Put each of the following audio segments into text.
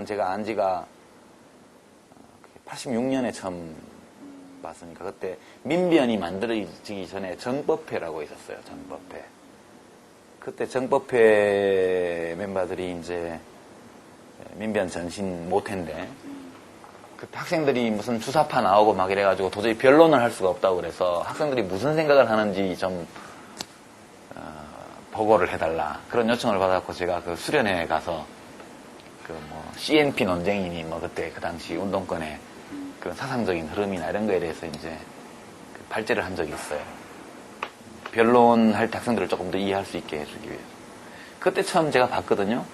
노동운동은 제가 안 지가 86년에 처음 봤으니까 그때 민변이 만들어지기 전에 정법회라고 있었어요. 정법회. 그때 정법회 멤버들이 이제 민변 전신 모태인데 그때 학생들이 무슨 주사파 나오고 막 이래가지고 도저히 변론을 할 수가 없다고 그래서 학생들이 무슨 생각을 하는지 좀 보고를 해달라 그런 요청을 받았고 제가 그 수련회에 가서 그 뭐 CNP 논쟁이니 뭐 그때 그 당시 운동권의 그 사상적인 흐름이나 이런 거에 대해서 이제 그 발제를 한 적이 있어요. 변론할 때 학생들을 조금 더 이해할 수 있게 해주기 위해서. 그때 처음 제가 봤거든요.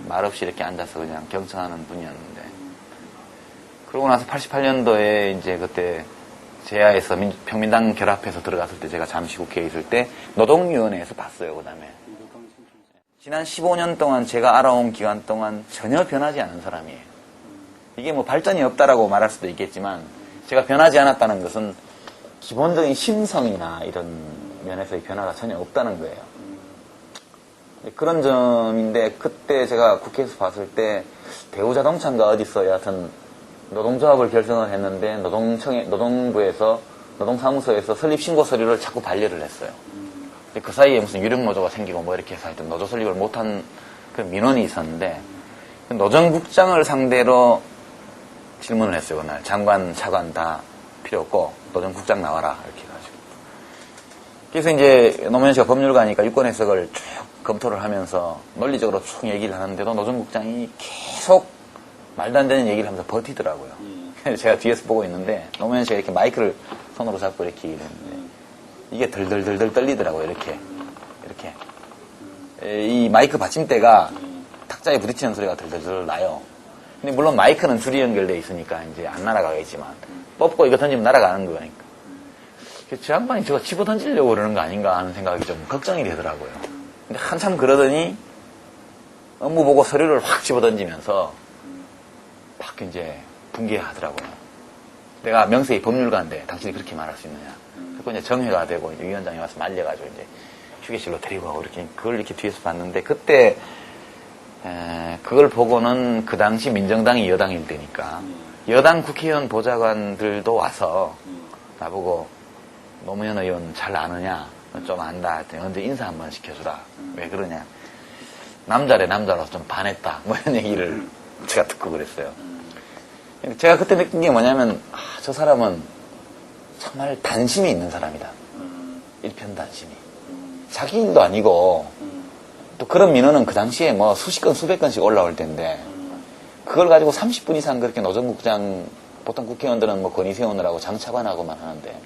말없이 이렇게 앉아서 그냥 경청하는 분이었는데. 그러고 나서 88년도에 이제 그때 제야에서 평민당 결합해서 들어갔을 때 제가 잠시 국회에 있을 때 노동위원회에서 봤어요. 그 다음에. 지난 15년 동안 제가 알아온 기간 동안 전혀 변하지 않은 사람이에요. 이게 뭐 발전이 없다라고 말할 수도 있겠지만 제가 변하지 않았다는 것은 기본적인 심성이나 이런 면에서의 변화가 전혀 없다는 거예요. 그런 점인데 그때 제가 국회에서 봤을 때 대우자동차인가 어디서 여하튼 노동조합을 결성을 했는데 노동부에서 노동사무소에서 설립신고 서류를 자꾸 반려를 했어요. 그 사이에 무슨 유력노조가 생기고 뭐 이렇게 해서 하여튼 노조 설립을 못한 그 민원이 있었는데 노정국장을 상대로 질문을 했어요. 그날 장관, 차관 다 필요 없고 노정국장 나와라 이렇게 해가지고. 그래서 이제 노무현 씨가 법률가니까 유권 해석을 쭉 검토를 하면서 논리적으로 쭉 얘기를 하는데도 노정국장이 계속 말도 안 되는 얘기를 하면서 버티더라고요. 제가 뒤에서 보고 있는데 노무현 씨가 이렇게 마이크를 손으로 잡고 이렇게 얘기를 했는데 이게 덜덜덜덜 떨리더라고요. 이렇게 이 마이크 받침대가 탁자에 부딪히는 소리가 덜덜덜 나요. 근데 물론 마이크는 줄이 연결되어 있으니까 이제 안 날아가겠지만 뽑고 이거 던지면 날아가는 거니까. 저 양반이 저거 집어 던지려고 그러는 거 아닌가 하는 생각이 좀 걱정이 되더라고요. 근데 한참 그러더니 업무 보고 서류를 확 집어 던지면서 막 이제 붕괴하더라고요. 내가 명세히 법률가인데 당신이 그렇게 말할 수 있느냐. 그리고 이제 정회가 되고 이제 위원장이 와서 말려가지고 이제 휴게실로 데리고 가고 이렇게 그걸 이렇게 뒤에서 봤는데 그때 그걸 보고는 그 당시 민정당이 여당일 때니까 여당 국회의원 보좌관들도 와서 나보고 노무현 의원 잘 아느냐 좀 안다 했더니 언제 인사 한번 시켜주라. 왜 그러냐. 남자래 남자라서 좀 반했다 뭐 이런 얘기를 제가 듣고 그랬어요. 제가 그때 느낀 게 뭐냐면 저 사람은 정말 단심이 있는 사람이다. 일편단심이. 자기 일도 아니고 또 그런 민원은 그 당시에 뭐 수십 건 수백 건씩 올라올 텐데 그걸 가지고 30분 이상 그렇게 노정국장 보통 국회의원들은 뭐 건의 세우느라고 장차관하고만 하는데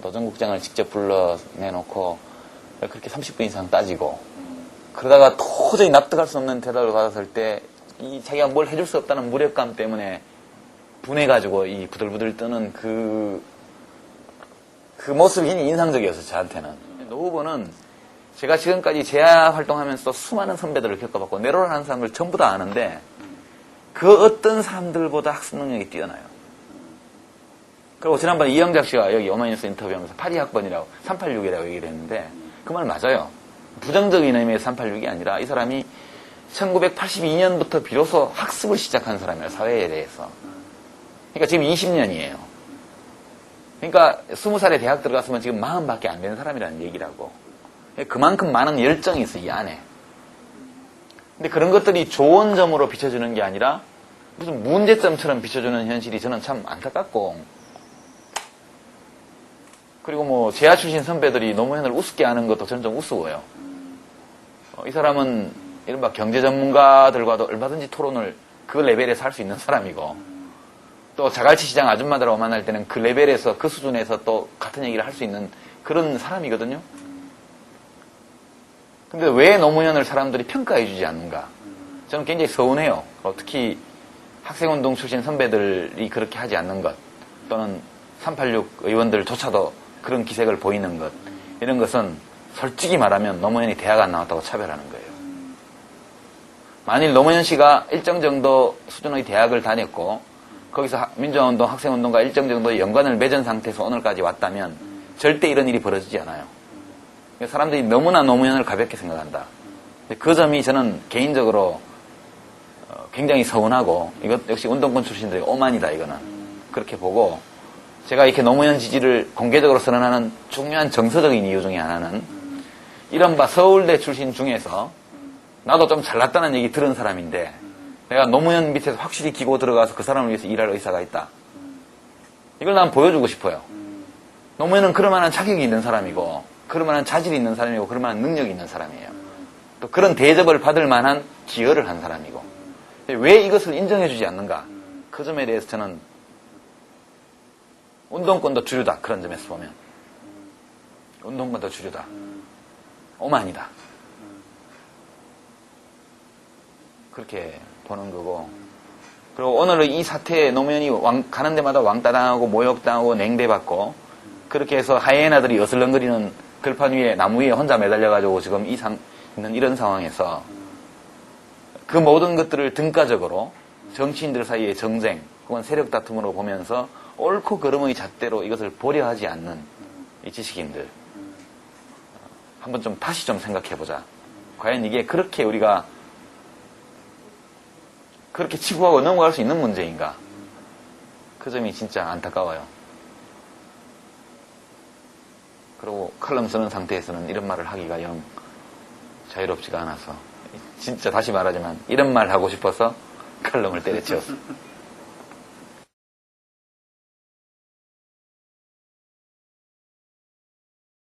노정국장을 직접 불러내놓고 그렇게 30분 이상 따지고 그러다가 도저히 납득할 수 없는 대답을 받았을 때 이 자기가 뭘 해줄 수 없다는 무력감 때문에 분해가지고 이 부들부들 뜨는 그 모습이 굉장히 인상적이었어요. 저한테는. 노 후보는 제가 지금까지 재야 활동하면서 수많은 선배들을 겪어봤고 내로를 하는 사람들 전부 다 아는데 그 어떤 사람들보다 학습 능력이 뛰어나요. 그리고 지난번에 이영작 씨가 여기 어머니뉴스 인터뷰하면서 82학번이라고 386이라고 얘기를 했는데 그 말 맞아요. 부정적인 의미의 386이 아니라 이 사람이 1982년부터 비로소 학습을 시작한 사람이에요. 사회에 대해서. 그러니까 지금 20년이에요. 그러니까 20살에 대학 들어갔으면 지금 40밖에 안 되는 사람이라는 얘기라고. 그만큼 많은 열정이 있어, 이 안에. 근데 그런 것들이 좋은 점으로 비춰주는 게 아니라 무슨 문제점처럼 비춰주는 현실이 저는 참 안타깝고. 그리고 뭐 재야 출신 선배들이 노무현을 우습게 하는 것도 저는 좀 우스워요. 이 사람은 이른바 경제 전문가들과도 얼마든지 토론을 그 레벨에서 할 수 있는 사람이고 또 자갈치 시장 아줌마들하고 만날 때는 그 레벨에서 그 수준에서 또 같은 얘기를 할 수 있는 그런 사람이거든요. 근데 왜 노무현을 사람들이 평가해 주지 않는가? 저는 굉장히 서운해요. 특히 학생운동 출신 선배들이 그렇게 하지 않는 것 또는 386 의원들조차도 그런 기색을 보이는 것 이런 것은 솔직히 말하면 노무현이 대학 안 나왔다고 차별하는 거예요. 만일 노무현 씨가 일정 정도 수준의 대학을 다녔고 거기서 민주화운동, 학생운동과 일정 정도의 연관을 맺은 상태에서 오늘까지 왔다면 절대 이런 일이 벌어지지 않아요. 사람들이 너무나 노무현을 가볍게 생각한다. 그 점이 저는 개인적으로 굉장히 서운하고 이것 역시 운동권 출신들의 오만이다 이거는 그렇게 보고 제가 이렇게 노무현 지지를 공개적으로 선언하는 중요한 정서적인 이유 중에 하나는 이른바 서울대 출신 중에서 나도 좀 잘났다는 얘기 들은 사람인데 내가 노무현 밑에서 확실히 기고 들어가서 그 사람을 위해서 일할 의사가 있다. 이걸 난 보여주고 싶어요. 노무현은 그럴 만한 자격이 있는 사람이고 그럴 만한 자질이 있는 사람이고 그럴 만한 능력이 있는 사람이에요. 또 그런 대접을 받을 만한 기여를 한 사람이고 왜 이것을 인정해주지 않는가? 그 점에 대해서 저는 운동권도 주류다. 그런 점에서 보면 운동권도 주류다. 오만이다. 그렇게 보는 거고 그리고 오늘 이 사태에 노무현이 가는 데마다 왕따당하고 모욕당하고 냉대받고 그렇게 해서 하이에나들이 어슬렁거리는 들판 위에 나무 위에 혼자 매달려가지고 지금 있는 이런 상황에서 그 모든 것들을 등가적으로 정치인들 사이의 정쟁 혹은 세력 다툼으로 보면서 옳고 그름의 잣대로 이것을 보려 하지 않는 이 지식인들 한번 좀 다시 좀 생각해보자. 과연 이게 그렇게 우리가 그렇게 치부하고 넘어갈 수 있는 문제인가? 그 점이 진짜 안타까워요. 그리고 칼럼 쓰는 상태에서는 이런 말을 하기가 영 자유롭지가 않아서 진짜 다시 말하지만 이런 말 하고 싶어서 칼럼을 때려치웠어.